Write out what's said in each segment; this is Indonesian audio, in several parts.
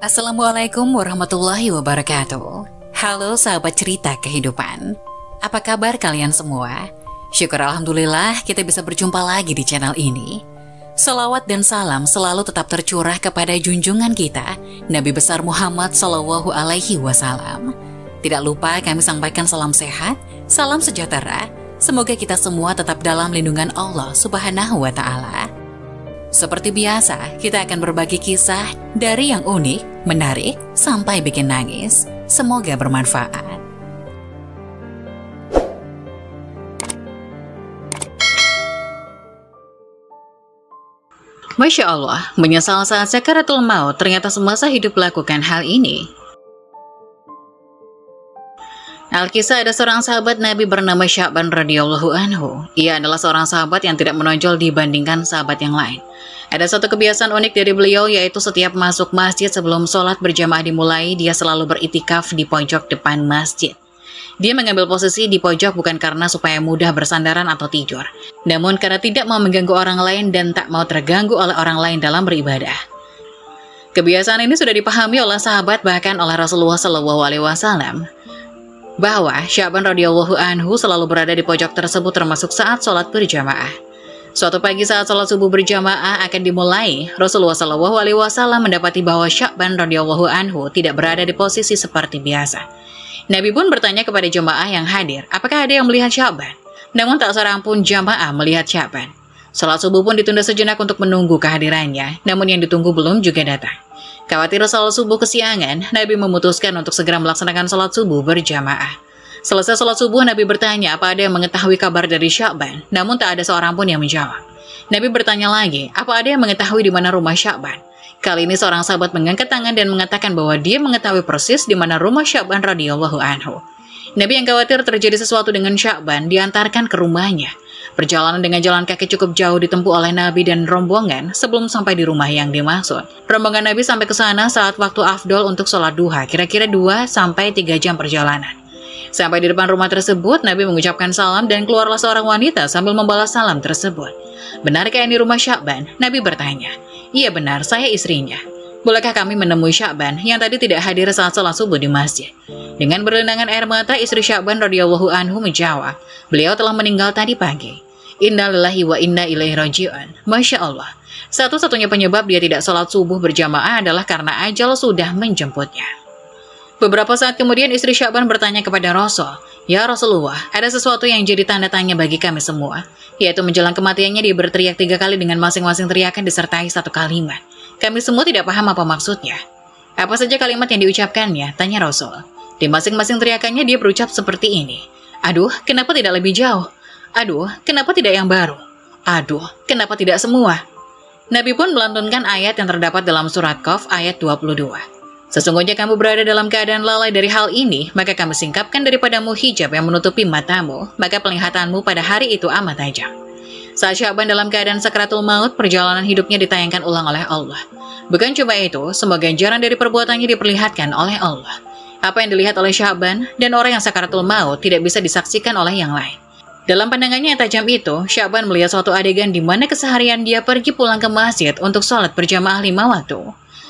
Assalamualaikum warahmatullahi wabarakatuh. Halo sahabat cerita kehidupan. Apa kabar kalian semua? Syukur alhamdulillah kita bisa berjumpa lagi di channel ini. Salawat dan salam selalu tetap tercurah kepada junjungan kita, Nabi besar Muhammad Sallallahu Alaihi Wasallam. Tidak lupa kami sampaikan salam sehat, salam sejahtera. Semoga kita semua tetap dalam lindungan Allah Subhanahu wa Ta'ala. Seperti biasa, kita akan berbagi kisah dari yang unik, menarik, sampai bikin nangis. Semoga bermanfaat. Masya Allah, menyesal saat sakaratul maut, ternyata semasa hidup melakukan hal ini. Alkisah ada seorang sahabat Nabi bernama Sya'ban radhiyallahu anhu. Ia adalah seorang sahabat yang tidak menonjol dibandingkan sahabat yang lain. Ada satu kebiasaan unik dari beliau, yaitu setiap masuk masjid sebelum sholat berjamaah dimulai, dia selalu beritikaf di pojok depan masjid. Dia mengambil posisi di pojok bukan karena supaya mudah bersandaran atau tidur, namun karena tidak mau mengganggu orang lain dan tak mau terganggu oleh orang lain dalam beribadah. Kebiasaan ini sudah dipahami oleh sahabat, bahkan oleh Rasulullah SAW, bahwa Sya'ban radhiyallahu anhu selalu berada di pojok tersebut termasuk saat sholat berjamaah. Suatu pagi saat sholat subuh berjamaah akan dimulai, Rasulullah SAW mendapati bahwa Sya'ban radhiyallahu anhu tidak berada di posisi seperti biasa. Nabi pun bertanya kepada jemaah yang hadir, apakah ada yang melihat Sya'ban? Namun tak seorang pun jamaah melihat Sya'ban. Sholat subuh pun ditunda sejenak untuk menunggu kehadirannya, namun yang ditunggu belum juga datang. Khawatir sholat subuh kesiangan, Nabi memutuskan untuk segera melaksanakan sholat subuh berjamaah. Selesai sholat subuh, Nabi bertanya apa ada yang mengetahui kabar dari Sya'ban, namun tak ada seorang pun yang menjawab. Nabi bertanya lagi, apa ada yang mengetahui di mana rumah Sya'ban? Kali ini seorang sahabat mengangkat tangan dan mengatakan bahwa dia mengetahui persis di mana rumah Sya'ban radhiyallahu anhu. Nabi yang khawatir terjadi sesuatu dengan Sya'ban diantarkan ke rumahnya. Perjalanan dengan jalan kaki cukup jauh ditempuh oleh Nabi dan rombongan sebelum sampai di rumah yang dimaksud. Rombongan Nabi sampai ke sana saat waktu afdol untuk sholat duha, kira-kira 2-3 jam perjalanan. Sampai di depan rumah tersebut, Nabi mengucapkan salam dan keluarlah seorang wanita sambil membalas salam tersebut. Benarkah ini rumah Sya'ban? Nabi bertanya. Iya benar, saya istrinya. Bolehkah kami menemui Sya'ban yang tadi tidak hadir saat sholat subuh di masjid? Dengan berlinangan air mata, istri Sya'ban radhiyallahu anhu menjawab, beliau telah meninggal tadi pagi. Innalillahi wa inna ilaihi raji'un. Masya Allah, satu-satunya penyebab dia tidak sholat subuh berjamaah adalah karena ajal sudah menjemputnya. Beberapa saat kemudian istri Sya'ban bertanya kepada Rasul, ya Rasulullah, ada sesuatu yang jadi tanda tanya bagi kami semua, yaitu menjelang kematiannya dia berteriak 3 kali dengan masing-masing teriakan disertai satu kalimat. Kami semua tidak paham apa maksudnya. Apa saja kalimat yang diucapkannya? Tanya Rasul. Di masing-masing teriakannya dia berucap seperti ini. Aduh, kenapa tidak lebih jauh? Aduh, kenapa tidak yang baru? Aduh, kenapa tidak semua? Nabi pun melantunkan ayat yang terdapat dalam surat Qaf ayat 22. Sesungguhnya kamu berada dalam keadaan lalai dari hal ini, maka kami singkapkan daripadamu hijab yang menutupi matamu, maka penglihatanmu pada hari itu amat tajam. Saat Sya'ban dalam keadaan sakaratul maut, perjalanan hidupnya ditayangkan ulang oleh Allah. Bukan cuma itu, semua ganjaran dari perbuatannya diperlihatkan oleh Allah. Apa yang dilihat oleh Sya'ban dan orang yang sakaratul maut tidak bisa disaksikan oleh yang lain. Dalam pandangannya yang tajam itu, Sya'ban melihat suatu adegan di mana keseharian dia pergi pulang ke masjid untuk sholat berjamaah 5 waktu.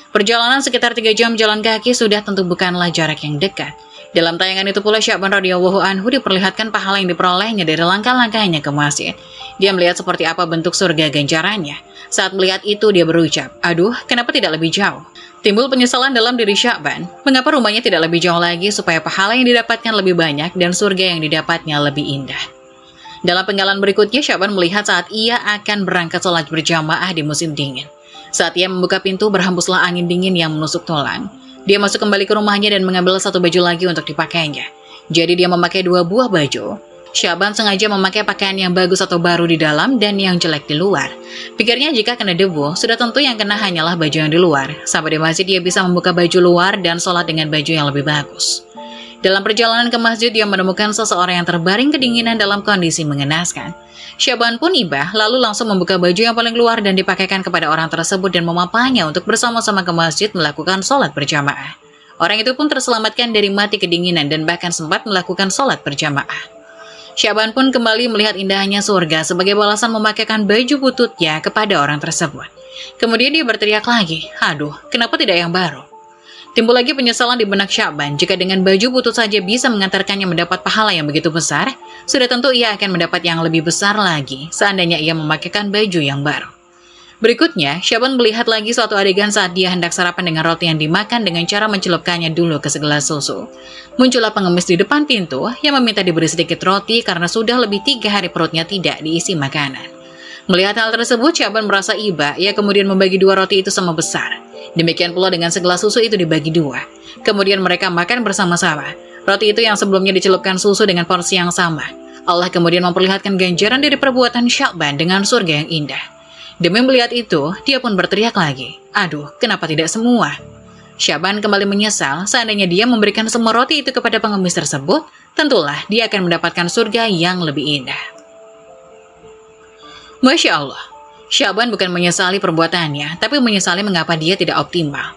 Perjalanan sekitar 3 jam jalan kaki sudah tentu bukanlah jarak yang dekat. Dalam tayangan itu pula Sya'ban radhiyallahu anhu diperlihatkan pahala yang diperolehnya dari langkah-langkahnya ke masjid. Dia melihat seperti apa bentuk surga ganjarannya. Saat melihat itu dia berucap, aduh, kenapa tidak lebih jauh? Timbul penyesalan dalam diri Sya'ban. Mengapa rumahnya tidak lebih jauh lagi supaya pahala yang didapatkan lebih banyak dan surga yang didapatnya lebih indah? Dalam penggalan berikutnya, Sya'ban melihat saat ia akan berangkat sholat berjamaah di musim dingin. Saat ia membuka pintu, berhembuslah angin dingin yang menusuk tulang. Dia masuk kembali ke rumahnya dan mengambil satu baju lagi untuk dipakainya. Jadi dia memakai 2 buah baju. Sya'ban sengaja memakai pakaian yang bagus atau baru di dalam dan yang jelek di luar. Pikirnya jika kena debu, sudah tentu yang kena hanyalah baju yang di luar. Sampai di masjid dia bisa membuka baju luar dan sholat dengan baju yang lebih bagus. Dalam perjalanan ke masjid, dia menemukan seseorang yang terbaring kedinginan dalam kondisi mengenaskan. Sya'ban pun iba, lalu langsung membuka baju yang paling luar dan dipakaikan kepada orang tersebut dan memapanya untuk bersama-sama ke masjid melakukan sholat berjamaah. Orang itu pun terselamatkan dari mati kedinginan dan bahkan sempat melakukan sholat berjamaah. Sya'ban pun kembali melihat indahnya surga sebagai balasan memakaikan baju bututnya kepada orang tersebut. Kemudian dia berteriak lagi, aduh, kenapa tidak yang baru? Timbul lagi penyesalan di benak Sya'ban, jika dengan baju butut saja bisa mengantarkannya mendapat pahala yang begitu besar, sudah tentu ia akan mendapat yang lebih besar lagi seandainya ia memakaikan baju yang baru. Berikutnya, Sya'ban melihat lagi suatu adegan saat dia hendak sarapan dengan roti yang dimakan dengan cara mencelupkannya dulu ke segelas susu. Muncullah pengemis di depan pintu yang meminta diberi sedikit roti karena sudah lebih 3 hari perutnya tidak diisi makanan. Melihat hal tersebut, Sya'ban merasa iba, ia kemudian membagi 2 roti itu sama besar. Demikian pula dengan segelas susu itu dibagi 2. Kemudian mereka makan bersama-sama. Roti itu yang sebelumnya dicelupkan susu dengan porsi yang sama. Allah kemudian memperlihatkan ganjaran dari perbuatan Sya'ban dengan surga yang indah. Demi melihat itu, dia pun berteriak lagi, "Aduh, kenapa tidak semua?" Sya'ban kembali menyesal, seandainya dia memberikan semua roti itu kepada pengemis tersebut, tentulah dia akan mendapatkan surga yang lebih indah. Masya Allah, Sya'ban bukan menyesali perbuatannya, tapi menyesali mengapa dia tidak optimal.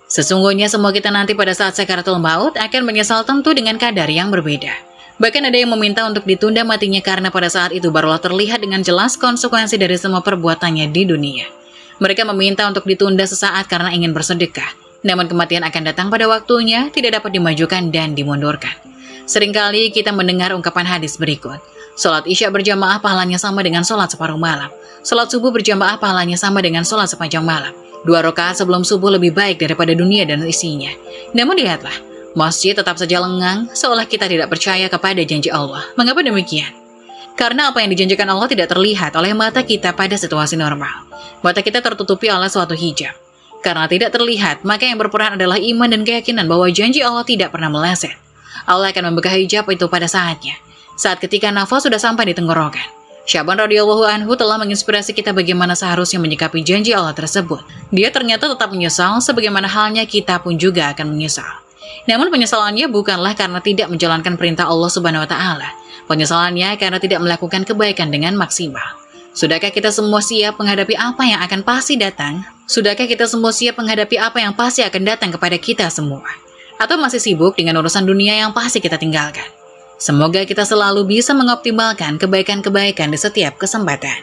Sesungguhnya semua kita nanti pada saat sakaratul maut akan menyesal tentu dengan kadar yang berbeda. Bahkan ada yang meminta untuk ditunda matinya karena pada saat itu barulah terlihat dengan jelas konsekuensi dari semua perbuatannya di dunia. Mereka meminta untuk ditunda sesaat karena ingin bersedekah, namun kematian akan datang pada waktunya, tidak dapat dimajukan dan dimundurkan. Seringkali kita mendengar ungkapan hadis berikut, sholat isya berjamaah pahalanya sama dengan sholat separuh malam. Sholat subuh berjamaah pahalanya sama dengan sholat sepanjang malam. 2 rakaat sebelum subuh lebih baik daripada dunia dan isinya. Namun lihatlah, masjid tetap saja lengang, seolah kita tidak percaya kepada janji Allah. Mengapa demikian? Karena apa yang dijanjikan Allah tidak terlihat oleh mata kita pada situasi normal. Mata kita tertutupi oleh suatu hijab. Karena tidak terlihat, maka yang berperan adalah iman dan keyakinan bahwa janji Allah tidak pernah meleset. Allah akan membuka hijab itu pada saatnya. Saat ketika nafas sudah sampai di tenggorokan. Sya'ban radhiyallahu anhu telah menginspirasi kita bagaimana seharusnya menyikapi janji Allah tersebut. Dia ternyata tetap menyesal sebagaimana halnya kita pun juga akan menyesal. Namun penyesalannya bukanlah karena tidak menjalankan perintah Allah Subhanahu wa taala. Penyesalannya karena tidak melakukan kebaikan dengan maksimal. Sudahkah kita semua siap menghadapi apa yang akan pasti datang? Sudahkah kita semua siap menghadapi apa yang pasti akan datang kepada kita semua? Atau masih sibuk dengan urusan dunia yang pasti kita tinggalkan? Semoga kita selalu bisa mengoptimalkan kebaikan-kebaikan di setiap kesempatan.